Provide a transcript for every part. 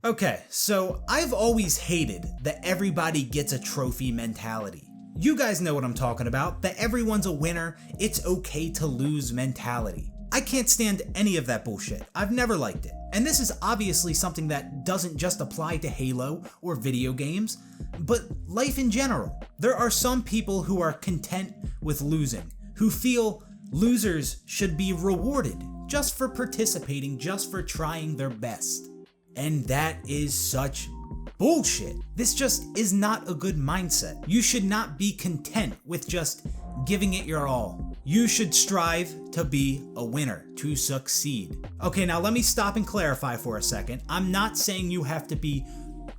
Okay, so I've always hated the everybody gets a trophy mentality. You guys know what I'm talking about, the everyone's a winner, it's okay to lose mentality. I can't stand any of that bullshit. I've never liked it. And this is obviously something that doesn't just apply to Halo or video games, but life in general. There are some people who are content with losing, who feel losers should be rewarded just for participating, just for trying their best. And that is such bullshit. This just is not a good mindset. You should not be content with just giving it your all. You should strive to be a winner, to succeed. Okay, now let me stop and clarify for a second. I'm not saying you have to be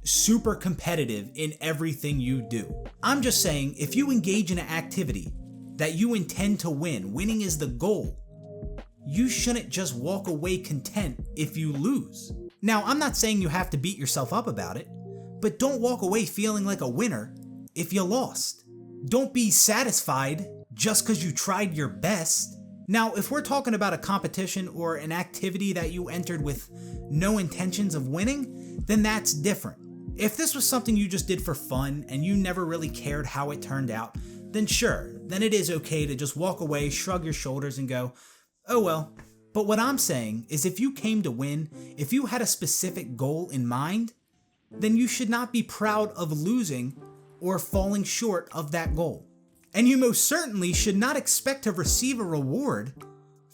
super competitive in everything you do. I'm just saying if you engage in an activity that you intend to win, winning is the goal, you shouldn't just walk away content if you lose. Now, I'm not saying you have to beat yourself up about it, but don't walk away feeling like a winner if you lost. Don't be satisfied just because you tried your best. Now, if we're talking about a competition or an activity that you entered with no intentions of winning, then that's different. If this was something you just did for fun and you never really cared how it turned out, then sure, then it is okay to just walk away, shrug your shoulders and go, oh well. But what I'm saying is if you came to win, if you had a specific goal in mind, then you should not be proud of losing or falling short of that goal. And you most certainly should not expect to receive a reward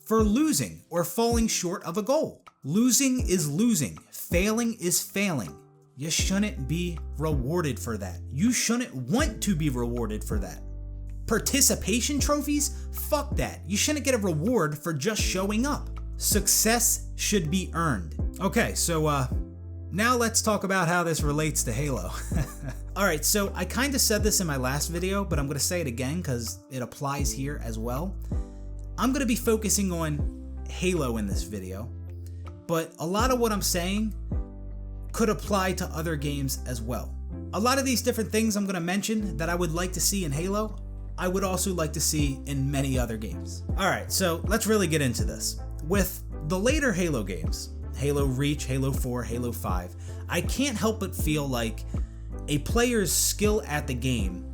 for losing or falling short of a goal. Losing is losing. Failing is failing. You shouldn't be rewarded for that. You shouldn't want to be rewarded for that. Participation trophies? Fuck that. You shouldn't get a reward for just showing up. Success should be earned. Okay, so now let's talk about how this relates to Halo. Alright, so I kinda said this in my last video, but I'm gonna say it again because it applies here as well. I'm gonna be focusing on Halo in this video, but a lot of what I'm saying could apply to other games as well. A lot of these different things I'm gonna mention that I would like to see in Halo, I would also like to see in many other games. Alright, so let's really get into this. With the later Halo games, Halo Reach, Halo 4, Halo 5, I can't help but feel like a player's skill at the game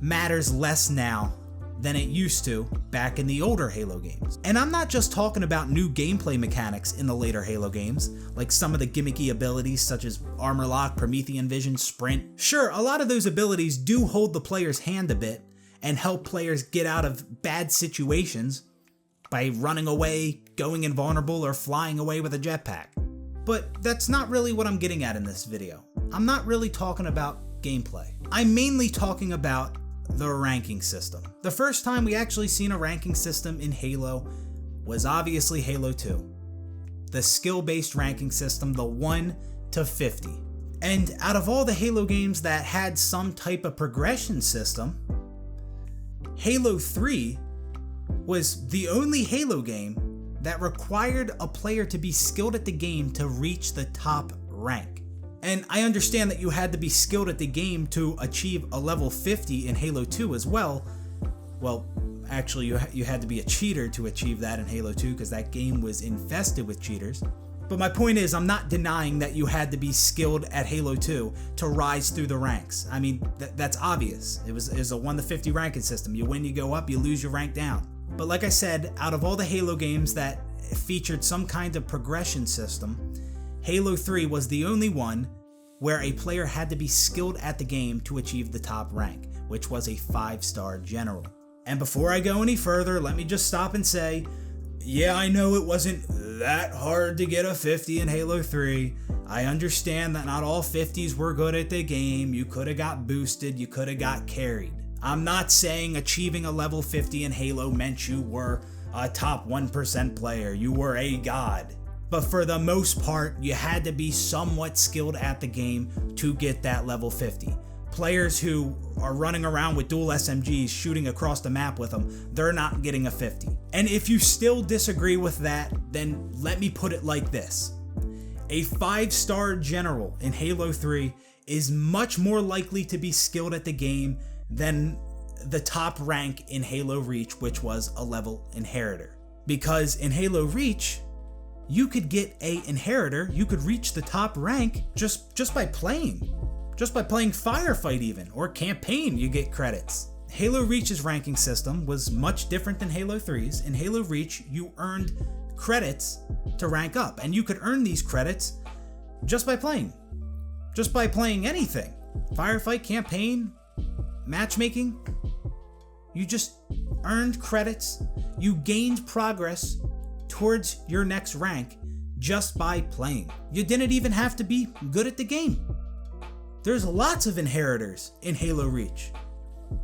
matters less now than it used to back in the older Halo games. And I'm not just talking about new gameplay mechanics in the later Halo games, like some of the gimmicky abilities such as Armor Lock, Promethean Vision, Sprint. Sure, a lot of those abilities do hold the player's hand a bit and help players get out of bad situations by running away, going invulnerable, or flying away with a jetpack. But that's not really what I'm getting at in this video. I'm not really talking about gameplay. I'm mainly talking about the ranking system. The first time we actually seen a ranking system in Halo was obviously Halo 2. The skill-based ranking system, the 1 to 50. And out of all the Halo games that had some type of progression system, Halo 3 was the only Halo game that required a player to be skilled at the game to reach the top rank. And I understand that you had to be skilled at the game to achieve a level 50 in Halo 2 as well. Well, actually you had to be a cheater to achieve that in Halo 2 because that game was infested with cheaters. But my point is, I'm not denying that you had to be skilled at Halo 2 to rise through the ranks. I mean, that's obvious. It was a 1 to 50 ranking system. You win, you go up, you lose, you rank down. But like I said, out of all the Halo games that featured some kind of progression system, Halo 3 was the only one where a player had to be skilled at the game to achieve the top rank, which was a 5-star general. And before I go any further, let me just stop and say, yeah, I know it wasn't that hard to get a 50 in Halo 3. I understand that not all 50s were good at the game. You could have got boosted, you could have got carried. I'm not saying achieving a level 50 in Halo meant you were a top 1% player, you were a god. But for the most part, you had to be somewhat skilled at the game to get that level 50. Players who are running around with dual SMGs shooting across the map with them, they're not getting a 50. And if you still disagree with that, then let me put it like this. A 5-star general in Halo 3 is much more likely to be skilled at the game than the top rank in Halo Reach, which was a level inheritor. Because in Halo Reach, you could get a inheritor, you could reach the top rank just by playing. Just by playing Firefight even, or Campaign, you get credits. Halo Reach's ranking system was much different than Halo 3's. In Halo Reach, you earned credits to rank up, and you could earn these credits just by playing. Just by playing anything. Firefight, Campaign, matchmaking. You just earned credits. You gained progress towards your next rank just by playing. You didn't even have to be good at the game. There's lots of inheritors in Halo Reach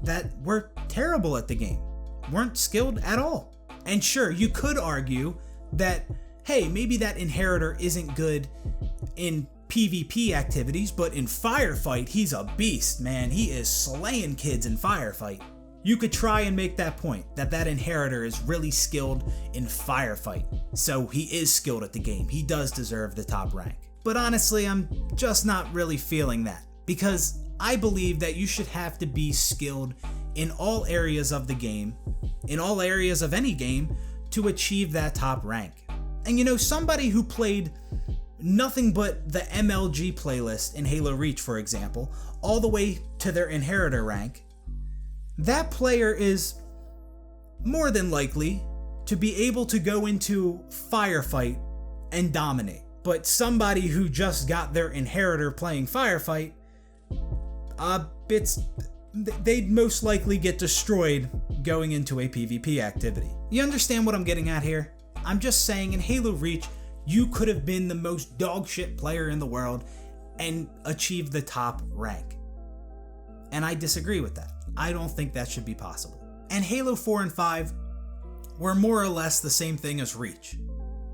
that were terrible at the game, weren't skilled at all. And sure, you could argue that, hey, maybe that inheritor isn't good in PvP activities, but in Firefight, he's a beast, man. He is slaying kids in Firefight. You could try and make that point, that that inheritor is really skilled in Firefight, so he is skilled at the game. He does deserve the top rank. But honestly, I'm just not really feeling that, because I believe that you should have to be skilled in all areas of the game, in all areas of any game, to achieve that top rank. And you know, somebody who played nothing but the MLG playlist in Halo Reach, for example, all the way to their inheritor rank, that player is more than likely to be able to go into Firefight and dominate. But somebody who just got their inheritor playing Firefight, they'd most likely get destroyed going into a PvP activity. You understand what I'm getting at here? I'm just saying, in Halo Reach, you could have been the most dogshit player in the world and achieved the top rank. And I disagree with that. I don't think that should be possible. And Halo 4 and 5 were more or less the same thing as Reach,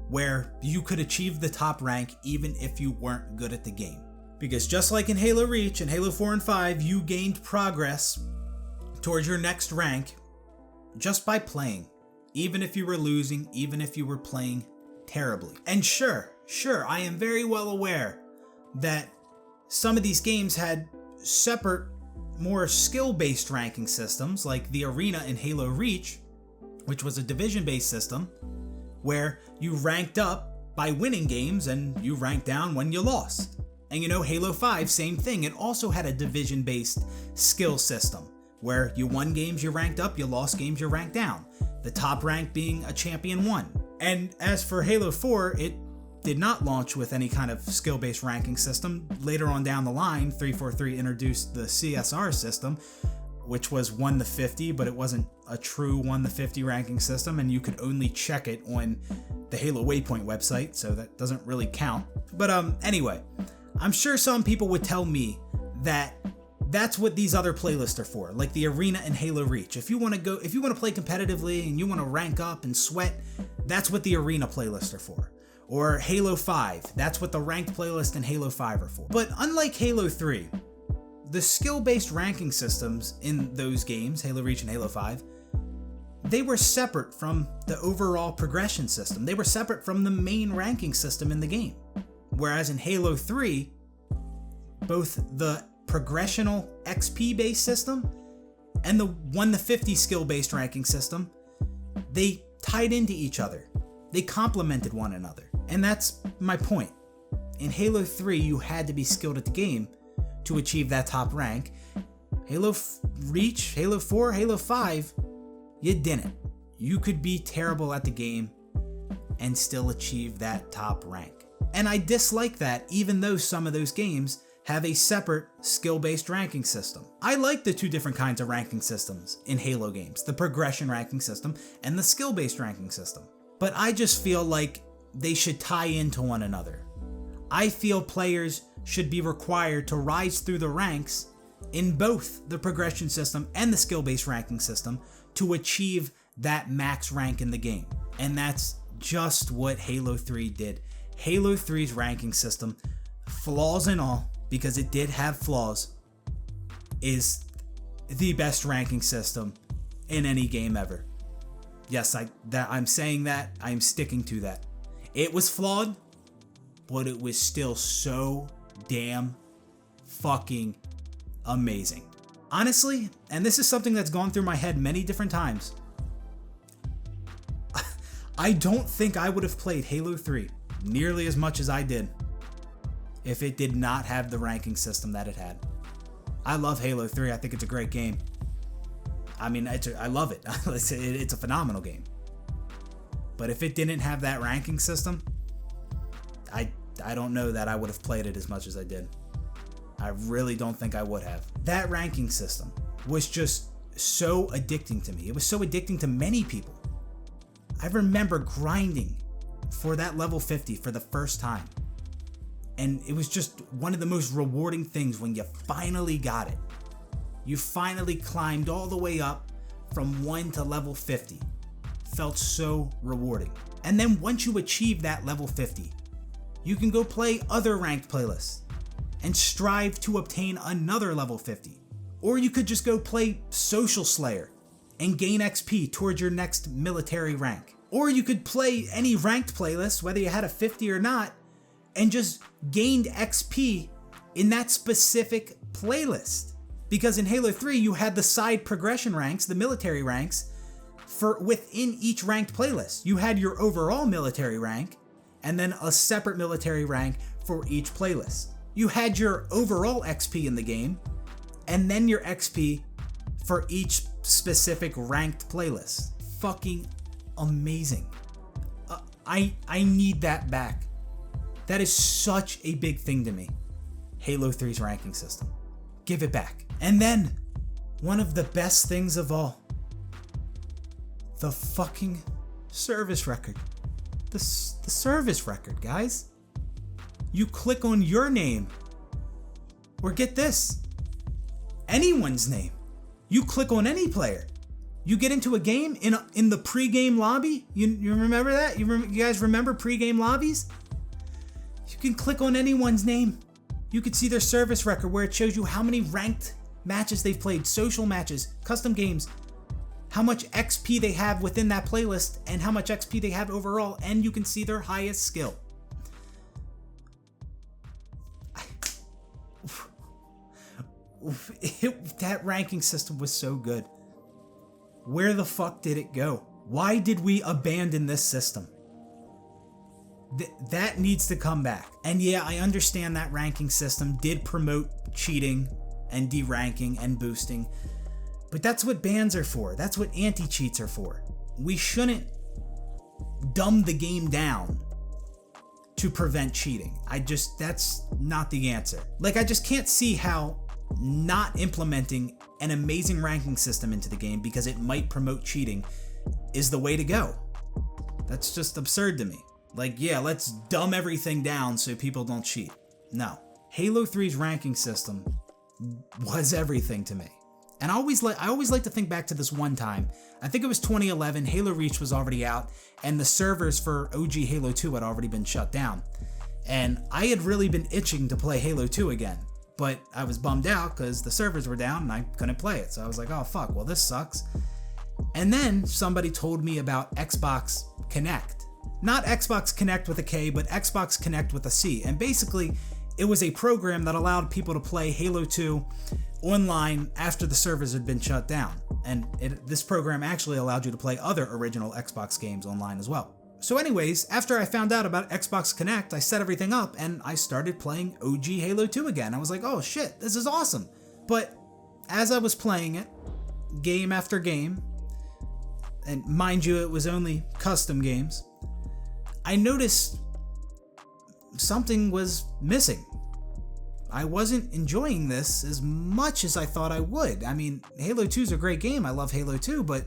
where you could achieve the top rank even if you weren't good at the game. Because just like in Halo Reach and Halo 4 and 5, you gained progress towards your next rank just by playing, even if you were losing, even if you were playing terribly. And sure, I am very well aware that some of these games had separate, more skill-based ranking systems, like the Arena in Halo Reach, which was a division-based system, where you ranked up by winning games and you ranked down when you lost. And you know, Halo 5, same thing. It also had a division-based skill system, where you won games, you ranked up, you lost games, you ranked down. The top rank being a champion 1. And as for Halo 4, it did not launch with any kind of skill-based ranking system. Later on down the line, 343 introduced the CSR system, which was 1 to 50, but it wasn't a true 1 to 50 ranking system, and you could only check it on the Halo Waypoint website, so that doesn't really count. But anyway, I'm sure some people would tell me that that's what these other playlists are for, like the Arena and Halo Reach. If you want to play competitively and you want to rank up and sweat, that's what the Arena playlists are for. Or Halo 5, that's what the ranked playlist in Halo 5 are for. But unlike Halo 3, the skill-based ranking systems in those games, Halo Reach and Halo 5, they were separate from the overall progression system. They were separate from the main ranking system in the game. Whereas in Halo 3, both the progressional XP-based system and the 1 to 50 skill-based ranking system, they tied into each other. They complemented one another. And that's my point. In Halo 3, you had to be skilled at the game to achieve that top rank. Halo Reach, Halo 4, Halo 5, you didn't. You could be terrible at the game and still achieve that top rank. And I dislike that, even though some of those games have a separate skill-based ranking system. I like the two different kinds of ranking systems in Halo games, the progression ranking system and the skill-based ranking system. But I just feel like they should tie into one another. I feel players should be required to rise through the ranks in both the progression system and the skill-based ranking system to achieve that max rank in the game. And that's just what Halo 3 did. Halo 3's ranking system, flaws and all, because it did have flaws, is the best ranking system in any game ever. Yes, I'm saying that, I'm sticking to that. It was flawed, but it was still so damn fucking amazing. Honestly, and this is something that's gone through my head many different times, I don't think I would have played Halo 3 nearly as much as I did if it did not have the ranking system that it had. I love Halo 3. I think it's a great game. I mean, I love it. It's a phenomenal game. But if it didn't have that ranking system, I don't know that I would have played it as much as I did. I really don't think I would have. That ranking system was just so addicting to me. It was so addicting to many people. I remember grinding for that level 50 for the first time. And it was just one of the most rewarding things when you finally got it. You finally climbed all the way up from 1 to level 50. Felt so rewarding. And then once you achieve that level 50, you can go play other ranked playlists and strive to obtain another level 50. Or you could just go play Social Slayer and gain XP towards your next military rank. Or you could play any ranked playlist, whether you had a 50 or not, and just gained XP in that specific playlist. Because in Halo 3, you had the side progression ranks, the military ranks, for within each ranked playlist. You had your overall military rank, and then a separate military rank for each playlist. You had your overall XP in the game, and then your XP for each specific ranked playlist. Fucking amazing. I need that back. That is such a big thing to me. Halo 3's ranking system. Give it back. And then, one of the best things of all, the fucking service record. The service record, guys. You click on your name, or get this, anyone's name. You click on any player. You get into a game in the pre-game lobby. You remember that? You guys remember pre-game lobbies? You can click on anyone's name. You can see their service record where it shows you how many ranked matches they've played, social matches, custom games, how much XP they have within that playlist, and how much XP they have overall, and you can see their highest skill. That ranking system was so good. Where the fuck did it go? Why did we abandon this system? That needs to come back. And yeah, I understand that ranking system did promote cheating and deranking and boosting, but that's what bans are for. That's what anti-cheats are for. We shouldn't dumb the game down to prevent cheating. That's not the answer. Like, I just can't see how not implementing an amazing ranking system into the game because it might promote cheating is the way to go. That's just absurd to me. Like, yeah, let's dumb everything down so people don't cheat. No. Halo 3's ranking system was everything to me. And I always like to think back to this one time. I think it was 2011, Halo Reach was already out, and the servers for OG Halo 2 had already been shut down. And I had really been itching to play Halo 2 again, but I was bummed out because the servers were down and I couldn't play it. So I was like, oh fuck, well this sucks. And then somebody told me about Xbox Connect. Not Xbox Connect with a K, but Xbox Connect with a C. And basically, it was a program that allowed people to play Halo 2 online after the servers had been shut down. And this program actually allowed you to play other original Xbox games online as well. So anyways, after I found out about Xbox Connect, I set everything up and I started playing OG Halo 2 again. I was like, oh shit, this is awesome. But as I was playing it, game after game, and mind you, it was only custom games, I noticed something was missing. I wasn't enjoying this as much as I thought I would. I mean, Halo 2 is a great game. I love Halo 2, but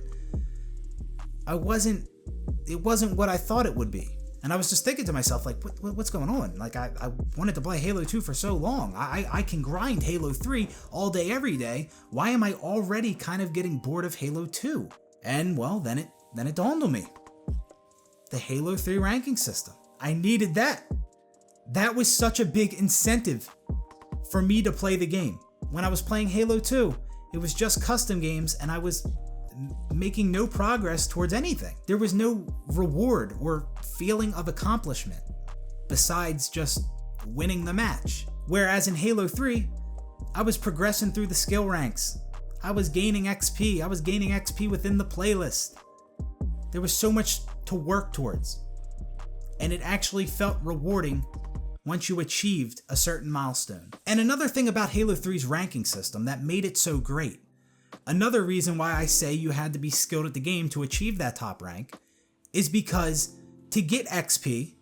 it wasn't what I thought it would be. And I was just thinking to myself, like, what's going on? Like, I wanted to play Halo 2 for so long. I can grind Halo 3 all day, every day. Why am I already kind of getting bored of Halo 2? And, well, then it dawned on me. The Halo 3 ranking system. I needed that. That was such a big incentive for me to play the game. When I was playing Halo 2, it was just custom games and I was making no progress towards anything. There was no reward or feeling of accomplishment besides just winning the match. Whereas in Halo 3, I was progressing through the skill ranks. I was gaining XP. I was gaining XP within the playlist. There was so much to work towards. and it actually felt rewarding once you achieved a certain milestone. And another thing about Halo 3's ranking system that made it so great, another reason why I say you had to be skilled at the game to achieve that top rank, is because to get XP,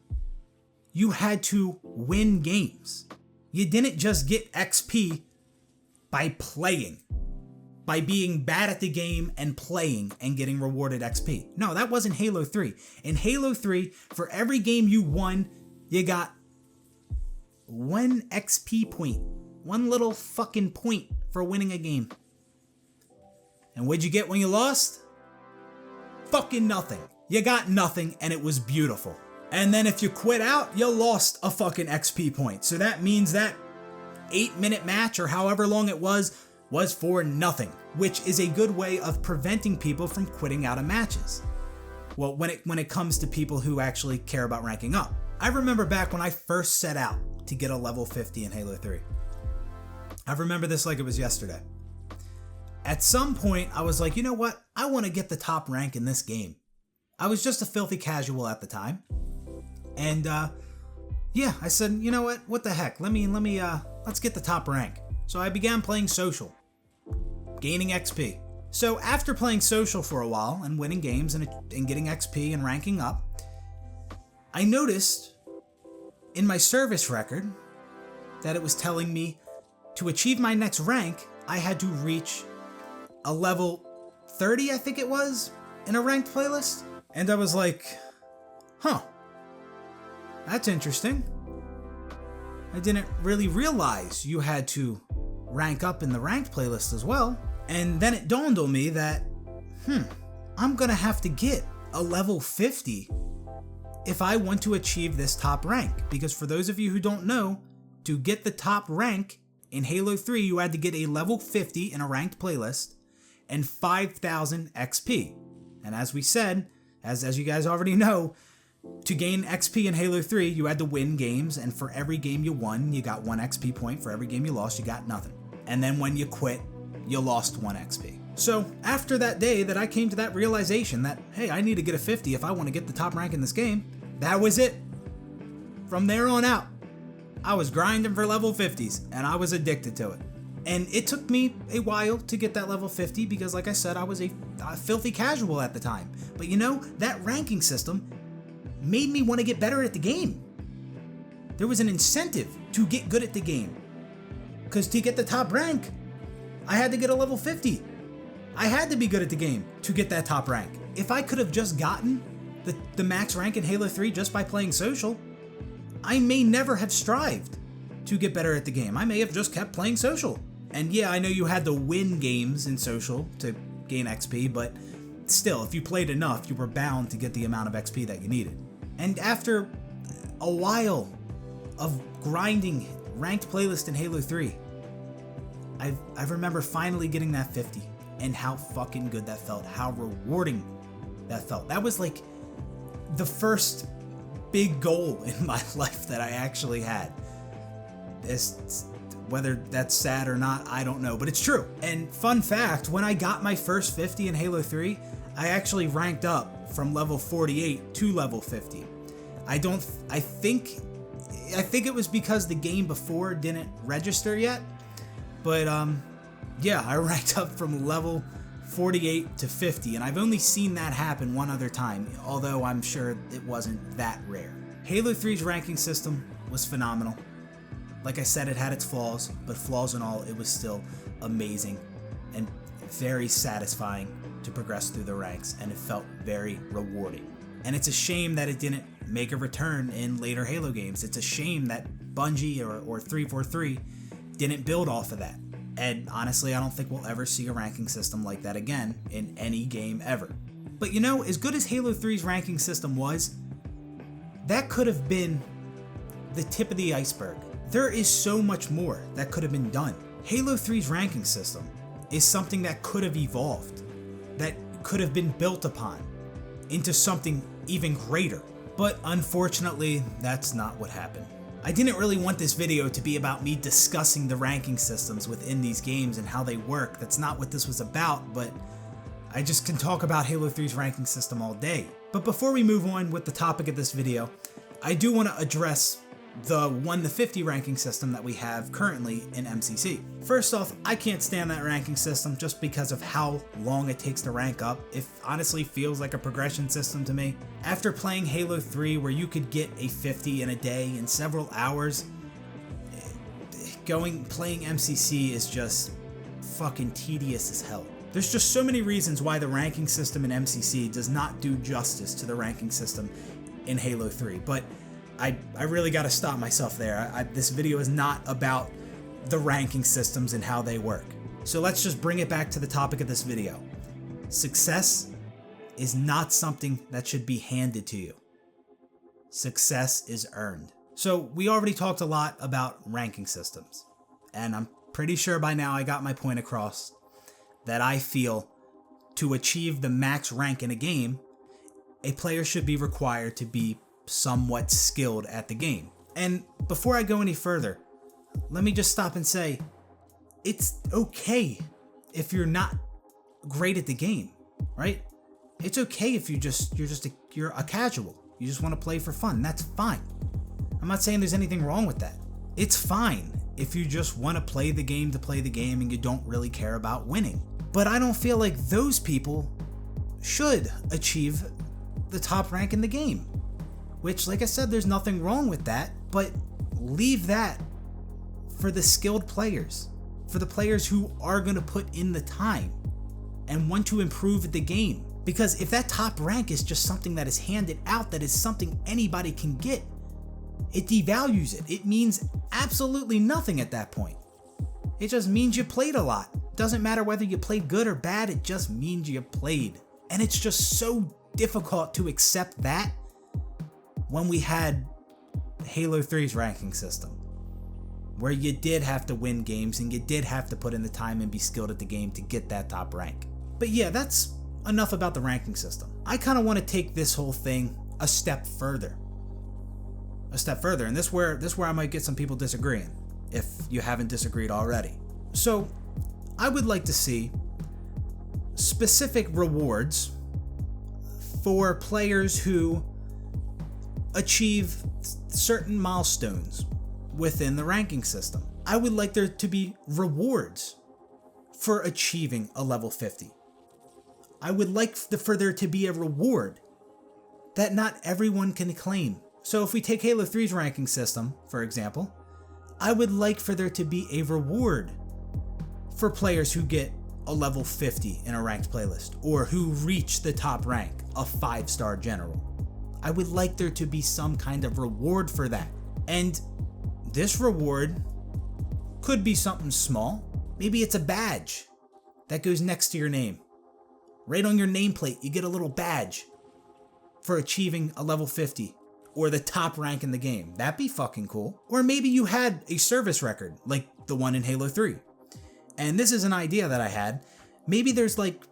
you had to win games. You didn't just get XP by playing, by being bad at the game and playing and getting rewarded XP. No, that wasn't Halo 3. In Halo 3, for every game you won, you got 1 XP point. One little fucking point for winning a game. And what'd you get when you lost? Fucking nothing. You got nothing, and it was beautiful. And then if you quit out, you lost a fucking XP point. So that means that 8-minute match, or however long it was for nothing, which is a good way of preventing people from quitting out of matches. Well, when it comes to people who actually care about ranking up. I remember back when I first set out to get a level 50 in Halo 3. I remember this like it was yesterday. At some point, I was like, you know what? I want to get the top rank in this game. I was just a filthy casual at the time. And, yeah, I said, you know what the heck? Let's get the top rank. So I began playing social, gaining XP. So after playing social for a while and winning games and getting XP and ranking up, I noticed in my service record that it was telling me to achieve my next rank, I had to reach a level 30, I think it was, in a ranked playlist. And I was like, huh, that's interesting. I didn't really realize you had to rank up in the ranked playlist as well. And then it dawned on me that, I'm gonna have to get a level 50 if I want to achieve this top rank. Because for those of you who don't know, to get the top rank in Halo 3, you had to get a level 50 in a ranked playlist and 5,000 XP. And as we said, as you guys already know, to gain XP in Halo 3, you had to win games, and for every game you won, you got 1 XP point. For every game you lost, you got nothing. And then when you quit, you lost 1 XP. So after that day that I came to that realization that, hey, I need to get a 50 if I want to get the top rank in this game, that was it. From there on out, I was grinding for level 50s, and I was addicted to it. And it took me a while to get that level 50 because, like I said, I was a filthy casual at the time. But you know, that ranking system made me want to get better at the game. There was an incentive to get good at the game. Because to get the top rank, I had to get a level 50. I had to be good at the game to get that top rank. If I could have just gotten the max rank in Halo 3 just by playing social, I may never have strived to get better at the game. I may have just kept playing social. And yeah, I know you had to win games in social to gain XP, but still, if you played enough, you were bound to get the amount of XP that you needed. And after a while of grinding ranked playlist in Halo 3, I remember finally getting that 50 and how fucking good that felt, how rewarding that felt. That was like the first big goal in my life that I actually had. Whether that's sad or not, I don't know, but it's true. And fun fact, when I got my first 50 in Halo 3, I actually ranked up from level 48 to level 50. I think it was because the game before didn't register yet, but yeah, I ranked up from level 48 to 50, and I've only seen that happen one other time, although I'm sure it wasn't that rare. Halo 3's ranking system was phenomenal. Like I said, it had its flaws, but flaws and all, it was still amazing and very satisfying to progress through the ranks, and it felt very rewarding. And it's a shame that it didn't make a return in later Halo games. It's a shame that Bungie or 343 didn't build off of that. And honestly, I don't think we'll ever see a ranking system like that again in any game ever. But you know, as good as Halo 3's ranking system was, that could have been the tip of the iceberg. There is so much more that could have been done. Halo 3's ranking system is something that could have evolved, that could have been built upon into something even greater. But unfortunately, that's not what happened. I didn't really want this video to be about me discussing the ranking systems within these games and how they work. That's not what this was about, but I just can talk about Halo 3's ranking system all day. But before we move on with the topic of this video, I do want to address the 1 to 50 ranking system that we have currently in MCC. First off, I can't stand that ranking system just because of how long it takes to rank up. It honestly feels like a progression system to me. After playing Halo 3 where you could get a 50 in a day in several hours, playing MCC is just fucking tedious as hell. There's just so many reasons why the ranking system in MCC does not do justice to the ranking system in Halo 3, but I really got to stop myself there. This video is not about the ranking systems and how they work. So let's just bring it back to the topic of this video. Success is not something that should be handed to you. Success is earned. So we already talked a lot about ranking systems, and I'm pretty sure by now I got my point across that I feel to achieve the max rank in a game, a player should be required to be somewhat skilled at the game. And before I go any further, let me just stop and say, it's okay if you're not great at the game, right? It's okay if you're a casual. You just want to play for fun. That's fine. I'm not saying there's anything wrong with that. It's fine if you just want to play the game to play the game and you don't really care about winning. But I don't feel like those people should achieve the top rank in the game. Which, like I said, there's nothing wrong with that, but leave that for the skilled players, for the players who are going to put in the time and want to improve the game. Because if that top rank is just something that is handed out, that is something anybody can get, it devalues it. It means absolutely nothing at that point. It just means you played a lot. Doesn't matter whether you played good or bad, it just means you played. And it's just so difficult to accept that when we had Halo 3's ranking system, where you did have to win games and you did have to put in the time and be skilled at the game to get that top rank. But yeah, that's enough about the ranking system. I kind of want to take this whole thing a step further. And this where I might get some people disagreeing, if you haven't disagreed already. So I would like to see specific rewards for players who achieve certain milestones within the ranking system. I would like there to be rewards for achieving a level 50. I would like for there to be a reward that not everyone can claim. So if we take Halo 3's ranking system, for example, I would like for there to be a reward for players who get a level 50 in a ranked playlist, or who reach the top rank, a 5-star general. I would like there to be some kind of reward for that. And this reward could be something small. Maybe it's a badge that goes next to your name. Right on your nameplate, you get a little badge for achieving a level 50 or the top rank in the game. That'd be fucking cool. Or maybe you had a service record like the one in Halo 3. And this is an idea that I had. Maybe there's like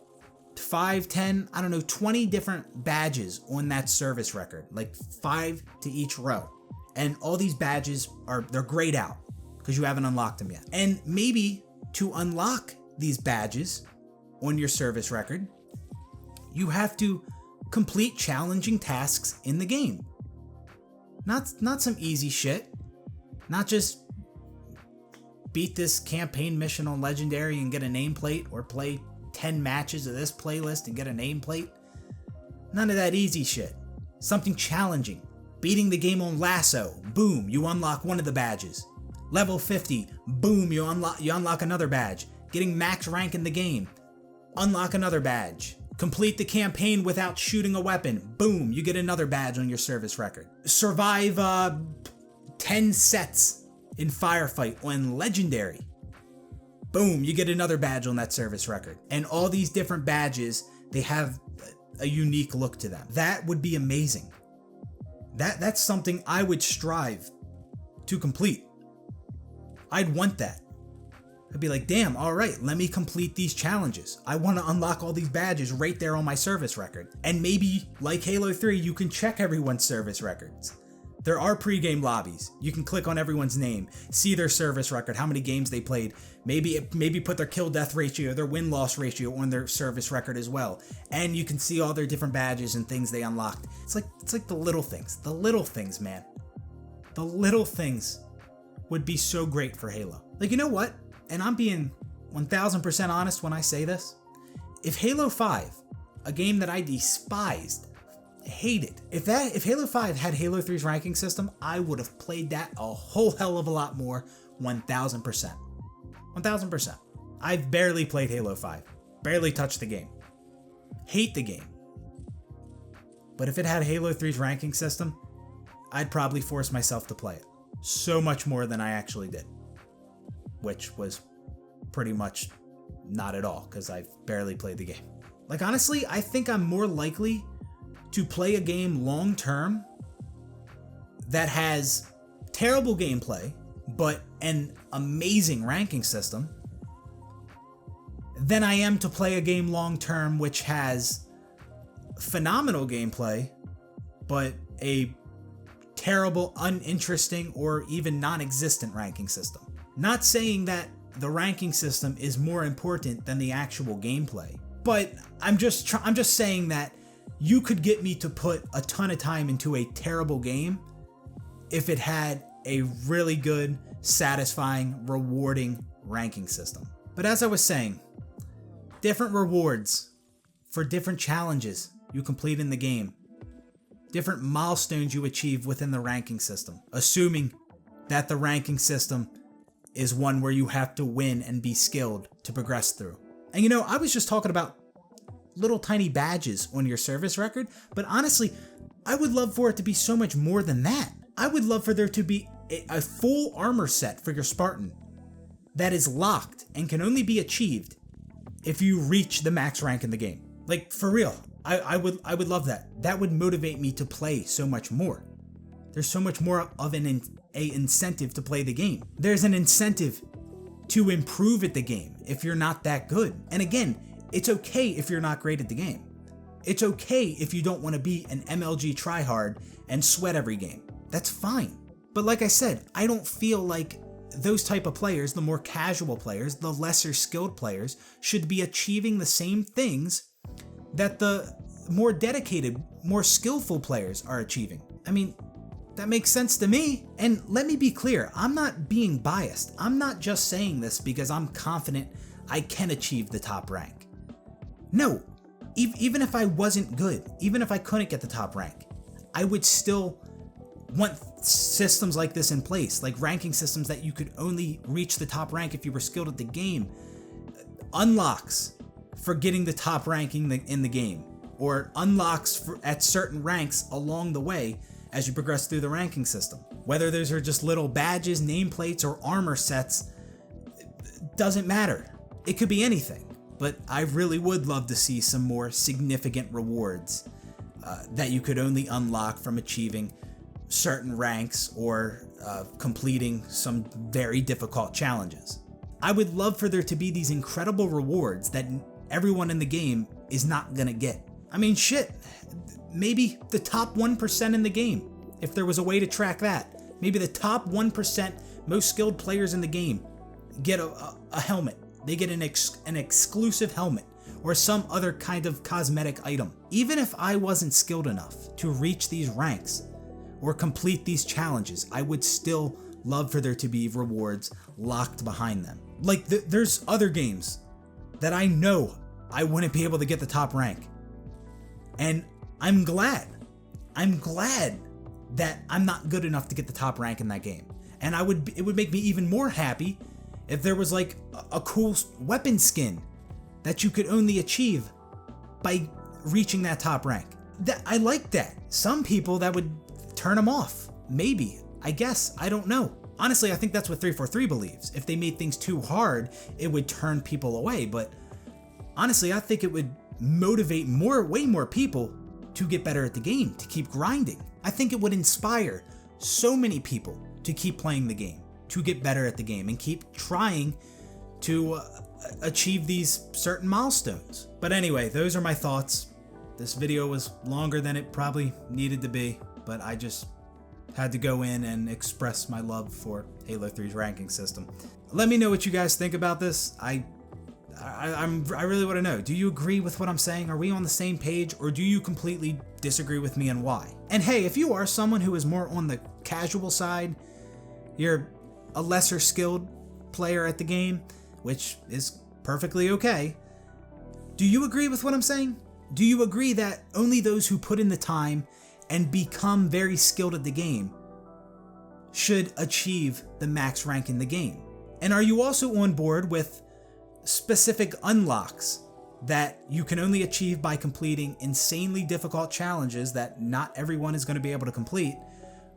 5, 10, 20 different badges on that service record, like 5 to each row. And all these badges they're grayed out because you haven't unlocked them yet. And maybe to unlock these badges on your service record, you have to complete challenging tasks in the game. Not some easy shit. Not just beat this campaign mission on Legendary and get a nameplate, or play 10 matches of this playlist and get a nameplate. None of that easy shit. Something challenging. Beating the game on Lasso. Boom, you unlock one of the badges. Level 50. Boom, you unlock another badge. Getting max rank in the game. Unlock another badge. Complete the campaign without shooting a weapon. Boom, you get another badge on your service record. Survive 10 sets in Firefight on Legendary. Boom, you get another badge on that service record. And all these different badges, they have a unique look to them. That would be amazing. That's something I would strive to complete. I'd want that. I'd be like, damn, all right, let me complete these challenges. I want to unlock all these badges right there on my service record. And maybe, like Halo 3, you can check everyone's service records. There are pre-game lobbies. You can click on everyone's name, see their service record, how many games they played, maybe put their kill-death ratio, their win-loss ratio on their service record as well. And you can see all their different badges and things they unlocked. It's like the little things. The little things, man. The little things would be so great for Halo. Like, you know what? And I'm being 1000% honest when I say this. If Halo 5, a game that I despised, hated, if Halo 5 had Halo 3's ranking system, I would have played that a whole hell of a lot more. 1000%. 1000%. I've barely played Halo 5. Barely touched the game. Hate the game. But if it had Halo 3's ranking system, I'd probably force myself to play it. So much more than I actually did. Which was pretty much not at all, because I've barely played the game. Like, honestly, I think I'm more likely to play a game long term that has terrible gameplay, but an amazing ranking system, than I am to play a game long term which has phenomenal gameplay, but a terrible, uninteresting, or even non-existent ranking system. Not saying that the ranking system is more important than the actual gameplay, but I'm just saying that you could get me to put a ton of time into a terrible game if it had a really good, satisfying, rewarding ranking system. But as I was saying, different rewards for different challenges you complete in the game, different milestones you achieve within the ranking system, assuming that the ranking system is one where you have to win and be skilled to progress through. And you know, I was just talking about little tiny badges on your service record, but honestly, I would love for it to be so much more than that. I would love for there to be a full armor set for your Spartan that is locked and can only be achieved if you reach the max rank in the game. Like, for real, I would love that. That would motivate me to play so much more. There's so much more of an incentive to play the game. There's an incentive to improve at the game if you're not that good. And again, it's okay if you're not great at the game. It's okay if you don't want to be an MLG tryhard and sweat every game. That's fine. But like I said, I don't feel like those type of players, the more casual players, the lesser skilled players, should be achieving the same things that the more dedicated, more skillful players are achieving. I mean, that makes sense to me. And let me be clear, I'm not being biased. I'm not just saying this because I'm confident I can achieve the top rank. No, even if I wasn't good, even if I couldn't get the top rank, I would still want systems like this in place, like ranking systems that you could only reach the top rank if you were skilled at the game, unlocks for getting the top ranking in the game, or unlocks at certain ranks along the way as you progress through the ranking system. Whether those are just little badges, nameplates, or armor sets, doesn't matter. It could be anything. But I really would love to see some more significant rewards that you could only unlock from achieving certain ranks or completing some very difficult challenges. I would love for there to be these incredible rewards that everyone in the game is not gonna get. I mean, shit, maybe the top 1% in the game, if there was a way to track that. Maybe the top 1% most skilled players in the game get a helmet. They get an exclusive helmet or some other kind of cosmetic item. Even if I wasn't skilled enough to reach these ranks or complete these challenges, I would still love for there to be rewards locked behind them. Like, there's other games that I know I wouldn't be able to get the top rank. And I'm glad that I'm not good enough to get the top rank in that game. And it would make me even more happy if there was like a cool weapon skin that you could only achieve by reaching that top rank. I like that. Some people that would turn them off. Maybe. I guess. I don't know. Honestly, I think that's what 343 believes. If they made things too hard, it would turn people away. But honestly, I think it would motivate way more people to get better at the game, to keep grinding. I think it would inspire so many people to keep playing the game, to get better at the game, and keep trying to achieve these certain milestones. But anyway, those are my thoughts. This video was longer than it probably needed to be, but I just had to go in and express my love for Halo 3's ranking system. Let me know what you guys think about this. I really want to know. Do you agree with what I'm saying? Are we on the same page, or do you completely disagree with me, and why? And hey, if you are someone who is more on the casual side, you're a lesser skilled player at the game, which is perfectly okay. Do you agree with what I'm saying? Do you agree that only those who put in the time and become very skilled at the game should achieve the max rank in the game? And are you also on board with specific unlocks that you can only achieve by completing insanely difficult challenges that not everyone is going to be able to complete,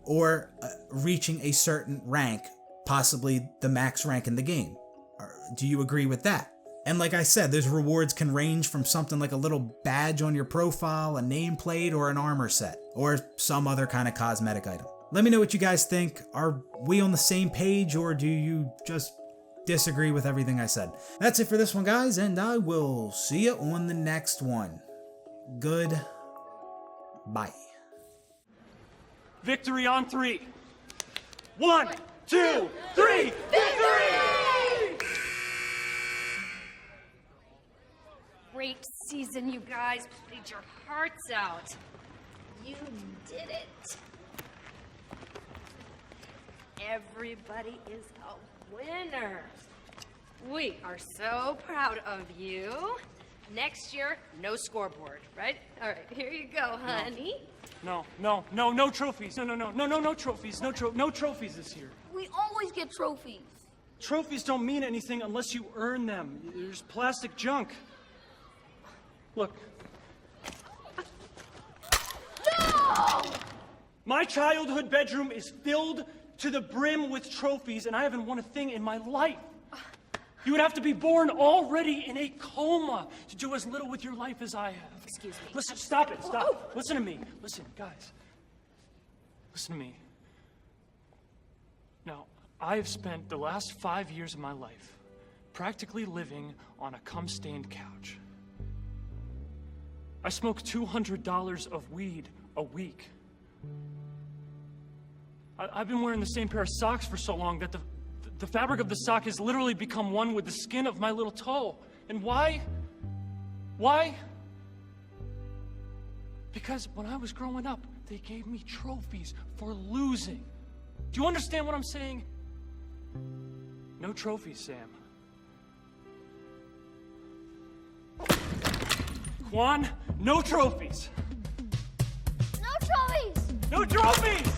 or reaching a certain rank, possibly the max rank in the game? Do you agree with that? And like I said, those rewards can range from something like a little badge on your profile, a nameplate, or an armor set, or some other kind of cosmetic item. Let me know what you guys think. Are we on the same page, or do you just disagree with everything I said? That's it for this one, guys, and I will see you on the next one. Goodbye. Victory on 3. 1, 2, 3, victory! Great season, you guys. Played your hearts out. You did it. Everybody is a winner. We are so proud of you. Next year, no scoreboard, right? All right, here you go, honey. No trophies. No trophies. No trophies this year. We always get trophies. Trophies don't mean anything unless you earn them. There's plastic junk. Look. No! My childhood bedroom is filled to the brim with trophies, and I haven't won a thing in my life. You would have to be born already in a coma to do as little with your life as I have. Excuse me. Listen, stop it, stop. Listen to me. Listen, guys. Listen to me. Now, I have spent the last 5 years of my life practically living on a cum-stained couch. I smoke $200 of weed a week. I've been wearing the same pair of socks for so long that the fabric of the sock has literally become one with the skin of my little toe. And why? Why? Because when I was growing up, they gave me trophies for losing. Do you understand what I'm saying? No trophies, Sam. Juan, no trophies. No trophies! No trophies!